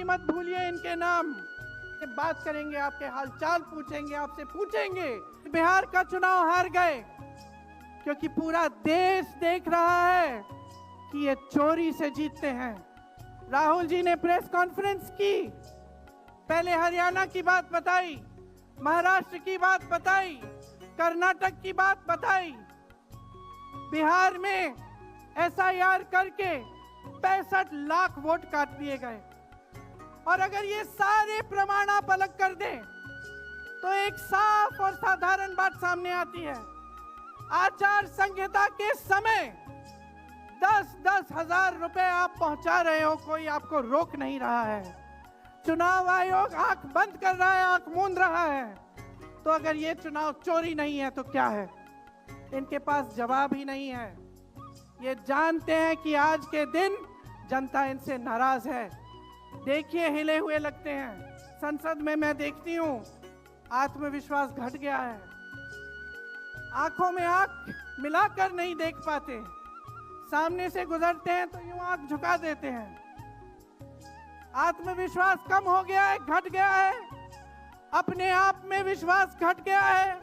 कभी मत भूलिए इनके नाम। बात करेंगे, आपके हालचाल पूछेंगे, आपसे पूछेंगे। बिहार का चुनाव हार गए क्योंकि पूरा देश देख रहा है कि ये चोरी से जीतते हैं। राहुल जी ने प्रेस कॉन्फ्रेंस की, पहले हरियाणा की बात बताई, महाराष्ट्र की बात बताई, कर्नाटक की बात बताई। बिहार में एसआईआर करके 65 लाख वोट काट दिए गए। और अगर ये सारे प्रमाण आप अलग कर दें तो एक साफ और साधारण बात सामने आती है। आचार संहिता के समय 10-10 हजार रुपए आप पहुंचा रहे हो, कोई आपको रोक नहीं रहा है। चुनाव आयोग आंख बंद कर रहा है, आंख मूंद रहा है। तो अगर ये चुनाव चोरी नहीं है तो क्या है? इनके पास जवाब ही नहीं है। ये जानते हैं कि आज के दिन जनता इनसे नाराज है। देखिए, हिले हुए लगते हैं। संसद में मैं देखती हूँ आत्मविश्वास घट गया है। आंखों में आंख मिलाकर नहीं देख पाते, सामने से गुजरते हैं तो यूं आंख झुका देते हैं। आत्मविश्वास कम हो गया है, घट गया है। अपने आप में विश्वास घट गया है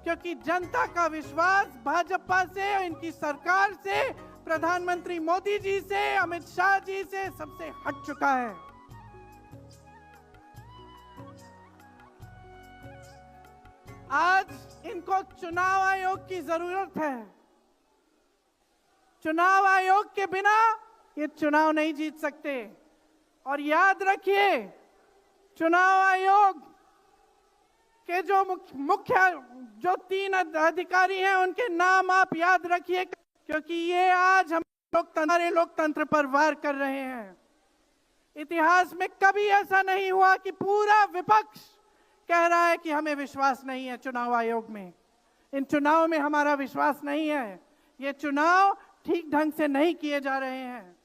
क्योंकि जनता का विश्वास भाजपा से, इनकी सरकार से, प्रधानमंत्री मोदी जी से, अमित शाह जी से सबसे हट चुका है। आज इनको चुनाव आयोग की जरूरत है। चुनाव आयोग के बिना ये चुनाव नहीं जीत सकते। और याद रखिए, चुनाव आयोग के जो मुख्य 3 अधिकारी हैं उनके नाम आप याद रखिए, क्योंकि ये आज हमारे लोकतंत्र पर वार कर रहे हैं। इतिहास में कभी ऐसा नहीं हुआ कि पूरा विपक्ष कह रहा है कि हमें विश्वास नहीं है चुनाव आयोग में, इन चुनाव में हमारा विश्वास नहीं है, ये चुनाव ठीक ढंग से नहीं किए जा रहे हैं।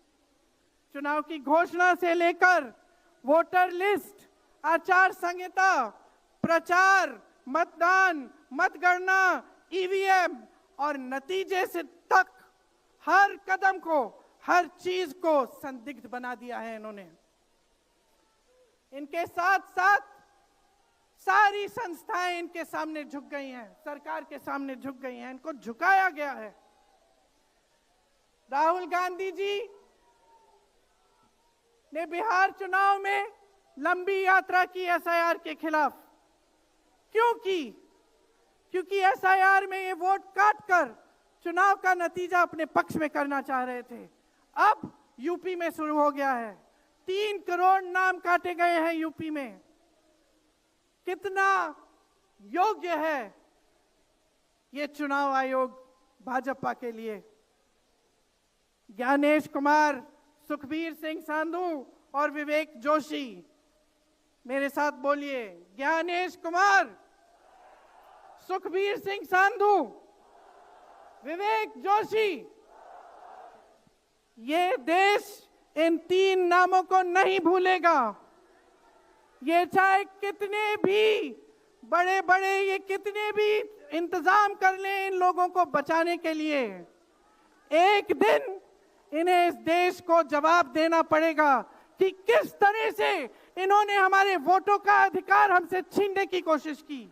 चुनाव की घोषणा से लेकर वोटर लिस्ट, आचार संहिता, प्रचार, मतदान, मतगणना, ईवीएम और नतीजे से तक हर कदम को, हर चीज को संदिग्ध बना दिया है इन्होंने। इनके साथ साथ सारी संस्थाएं इनके सामने झुक गई हैं, सरकार के सामने झुक गई हैं, इनको झुकाया गया है। राहुल गांधी जी ने बिहार चुनाव में लंबी यात्रा की एसआईआर के खिलाफ। क्यों की? क्योंकि एसआईआर में ये वोट काटकर चुनाव का नतीजा अपने पक्ष में करना चाह रहे थे। अब यूपी में शुरू हो गया है। 3 करोड़ नाम काटे गए हैं यूपी में। कितना योग्य है ये चुनाव आयोग भाजपा के लिए? ज्ञानेश कुमार, सुखबीर सिंह सांधू और विवेक जोशी, मेरे साथ बोलिए। ज्ञानेश कुमार, सुखबीर सिंह सांधू, विवेक जोशी। ये देश इन 3 नामों को नहीं भूलेगा। ये चाहे कितने भी बड़े बड़े, ये कितने भी इंतजाम कर लें इन लोगों को बचाने के लिए, एक दिन इन्हें इस देश को जवाब देना पड़ेगा कि किस तरह से इन्होंने हमारे वोटों का अधिकार हमसे छीनने की कोशिश की।